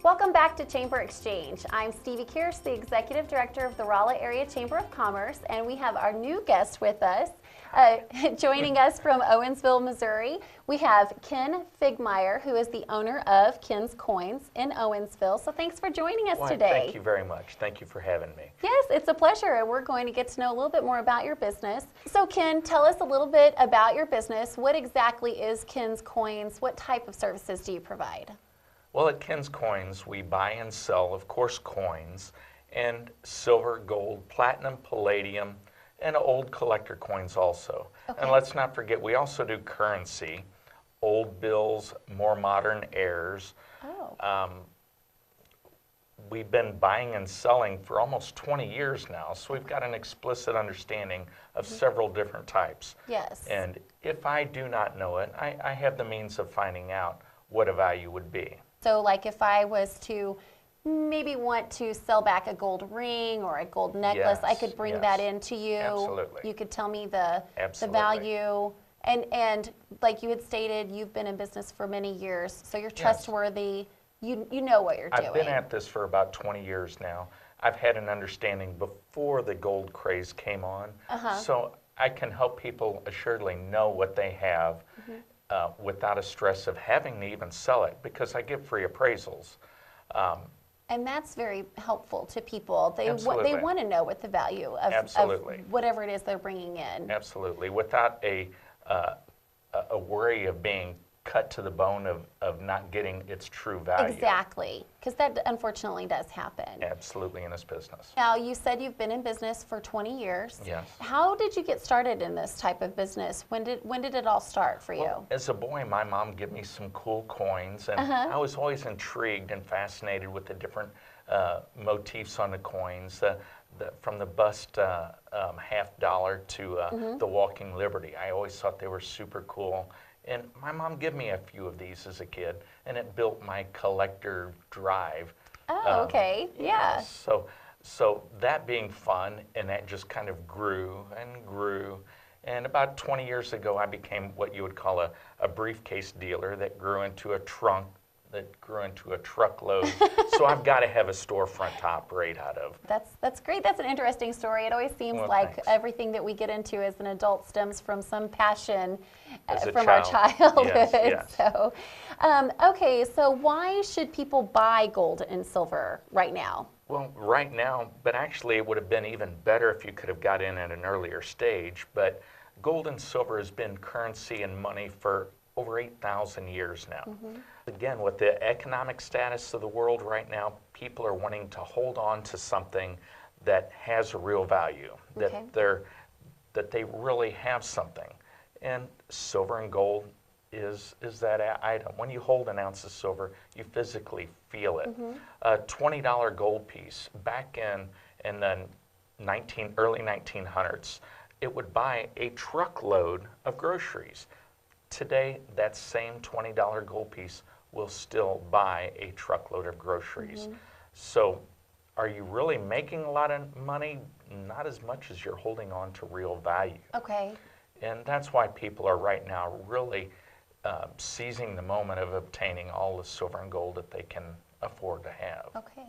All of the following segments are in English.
Welcome back to Chamber Exchange. I'm Stevie Kearse, the Executive Director of the Rolla Area Chamber of Commerce, and we have our new guest with us. Joining us from Owensville, Missouri, we have Ken Figgemeier, who is the owner of Ken's Coins in Owensville. So thanks for joining us today. Thank you very much. Thank you for having me. Yes, it's a pleasure, and we're going to get to know a little bit more about your business. So Ken, tell us a little bit about your business. What exactly is Ken's Coins? What type of services do you provide? Well, at Ken's Coins, we buy and sell, of course, coins, and silver, gold, platinum, palladium, and old collector coins also. Okay. And let's not forget, we also do currency, old bills, more modern heirs. Oh. We've been buying and selling for almost 20 years now, so we've got an explicit understanding of several different types. Yes. And if I do not know it, I have the means of finding out what a value would be. So like if I was to maybe want to sell back a gold ring or a gold necklace, I could bring that into you. Absolutely. You could tell me the value. And like you had stated, you've been in business for many years, so you're trustworthy. You know what you're doing. I've been at this for about 20 years now. I've had an understanding before the gold craze came on, so I can help people assuredly know what they have without a stress of having to even sell it, because I give free appraisals. And that's very helpful to people. They want to know what the value of whatever it is they're bringing in. Absolutely, without a worry of being cut to the bone of not getting its true value. Exactly, because that unfortunately does happen. Absolutely, in this business. Now, you said you've been in business for 20 years. Yes. How did you get started in this type of business? When did it all start for you? Well, as a boy, my mom gave me some cool coins, and I was always intrigued and fascinated with the different motifs on the coins. From the bust $50 to the Walking Liberty. I always thought they were super cool. And my mom gave me a few of these as a kid, and it built my collector drive. Oh, okay, yeah. So that being fun, and that just kind of grew and grew. And about 20 years ago, I became what you would call a briefcase dealer that grew into a trunk, that grew into a truckload. So I've got to have a storefront to operate out of. That's great. That's an interesting story. It always seems like everything that we get into as an adult stems from some passion from our childhood. Yes. So, okay, so why should people buy gold and silver right now? Well, right now, but actually it would have been even better if you could have got in at an earlier stage. But gold and silver has been currency and money for over 8,000 years now. Again, with the economic status of the world right now, people are wanting to hold on to something that has a real value, that they really have something. And silver and gold is that item. When you hold an ounce of silver, you physically feel it. A $20 gold piece back in the early 1900s, it would buy a truckload of groceries. Today, that same $20 gold piece will still buy a truckload of groceries. So are you really making a lot of money? Not as much as you're holding on to real value. Okay. And that's why people are right now really seizing the moment of obtaining all the silver and gold that they can afford to have. Okay.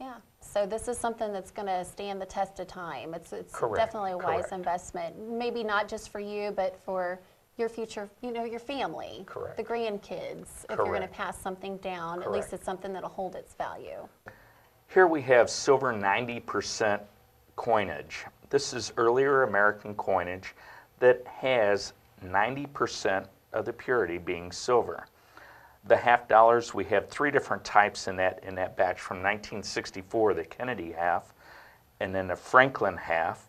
Yeah. So this is something that's going to stand the test of time. It's definitely a wise investment. Maybe not just for you, but for your future, your family, the grandkids. If you're going to pass something down, at least it's something that'll hold its value. Here we have silver 90% coinage. This is earlier American coinage that has 90% of the purity being silver. The half dollars, we have three different types in that batch. From 1964, the Kennedy half, and then the Franklin half,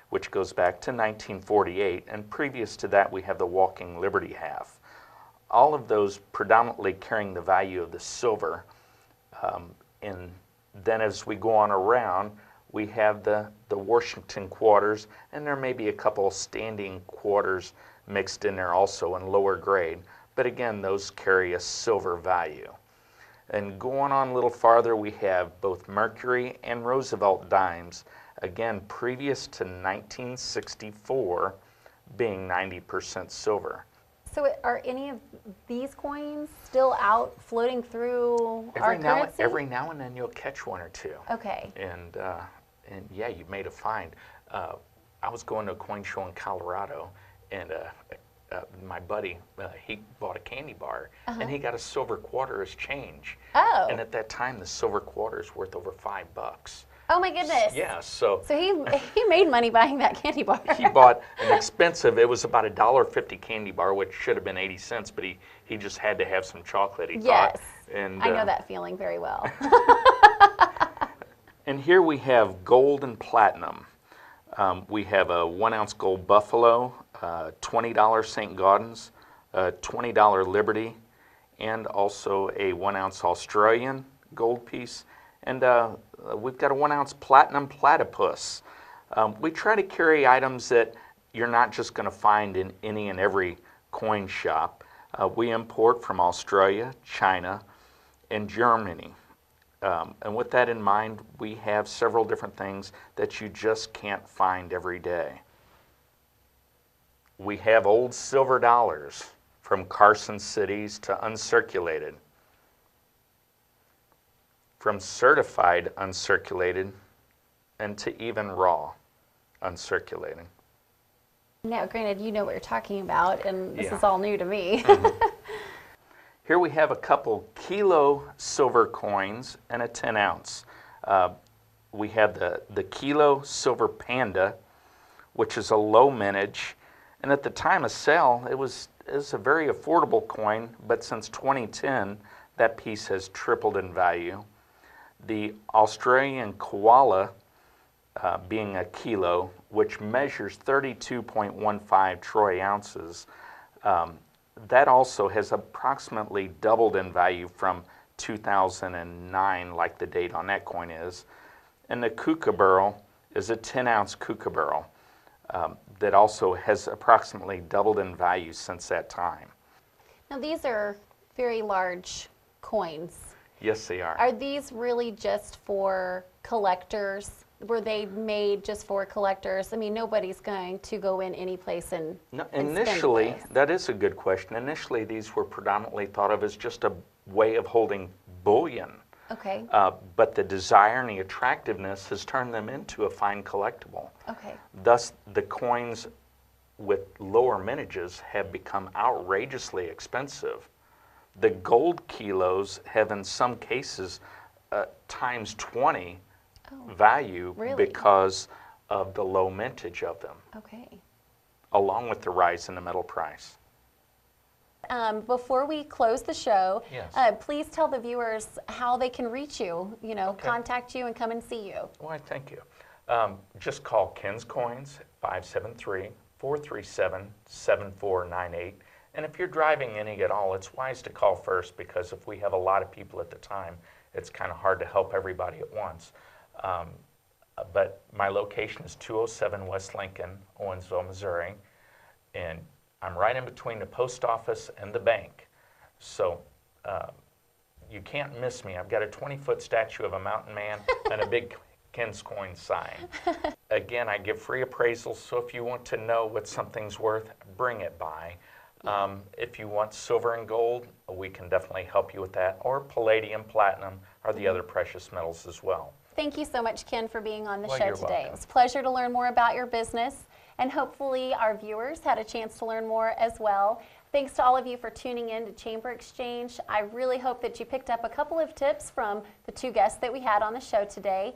which goes back to 1948, and previous to that we have the Walking Liberty half. All of those predominantly carrying the value of the silver. And then as we go on around, we have the Washington quarters, and there may be a couple standing quarters mixed in there also in lower grade. But again, those carry a silver value. And going on a little farther, we have both Mercury and Roosevelt dimes, again, previous to 1964, being 90% silver. So are any of these coins still out floating through our currency? Every now and then you'll catch one or two. Okay. And yeah, you made a find. I was going to a coin show in Colorado, and my buddy, he bought a candy bar, and he got a silver quarter as change. Oh. And at that time, the silver quarter is worth over $5. Oh my goodness. Yeah, so he made money buying that candy bar. he bought an expensive, it was about a $1.50 candy bar, which should have been 80 cents, but he just had to have some chocolate, he thought. And, I know that feeling very well. And here we have gold and platinum. We have a 1 ounce gold buffalo, $20 St. Gaudens, $20 Liberty, and also a 1 ounce Australian gold piece. And we've got a 1 ounce platinum platypus. We try to carry items that you're not just going to find in any and every coin shop. We import from Australia, China, and Germany. And with that in mind, we have several different things that you just can't find every day. We have old silver dollars from Carson cities to uncirculated. From certified uncirculated and to even raw uncirculated. Now, granted, you know what you're talking about, and this Yeah. is all new to me. Here we have a couple kilo silver coins and a 10 ounce. We have the kilo silver panda, which is a low mintage, and at the time of sale, it was a very affordable coin, but since 2010, that piece has tripled in value. The Australian koala, being a kilo, which measures 32.15 troy ounces, that also has approximately doubled in value from 2009, like the date on that coin is. And the kookaburra is a 10 ounce kookaburra that also has approximately doubled in value since that time. Now, these are very large coins. Yes, they are. Are these really just for collectors? Were they made just for collectors? I mean, nobody's going to go in any place and No, and spend initially, this. that is a good question. Initially, these were predominantly thought of as just a way of holding bullion. Okay. But the desire and the attractiveness has turned them into a fine collectible. Okay. Thus, the coins with lower mintages have become outrageously expensive. The gold kilos have, in some cases, times 20 value really? because of the low mintage of them, Okay. along with the rise in the metal price. Before we close the show, Yes. Please tell the viewers how they can reach you, contact you and come and see you. Why, thank you. Just call Ken's Coins, 573-437-7498. And if you're driving any at all, it's wise to call first, because if we have a lot of people at the time, it's kind of hard to help everybody at once. But my location is 207 West Lincoln, Owensville, Missouri. And I'm right in between the post office and the bank. So you can't miss me. I've got a 20-foot statue of a mountain man and a big Ken's Coin sign. Again, I give free appraisals, so if you want to know what something's worth, bring it by. If you want silver and gold, we can definitely help you with that, or palladium, platinum, or the other precious metals as well. Thank you so much, Ken, for being on the Well, show you're today. welcome. It was a pleasure to learn more about your business, and hopefully our viewers had a chance to learn more as well. Thanks to all of you for tuning in to Chamber Exchange. I really hope that you picked up a couple of tips from the two guests that we had on the show today.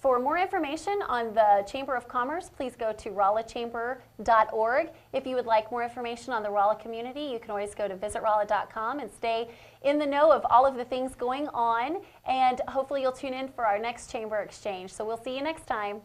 For more information on the Chamber of Commerce, please go to rollachamber.org. If you would like more information on the Rolla community, you can always go to visitrolla.com and stay in the know of all of the things going on. And hopefully you'll tune in for our next Chamber Exchange. So we'll see you next time.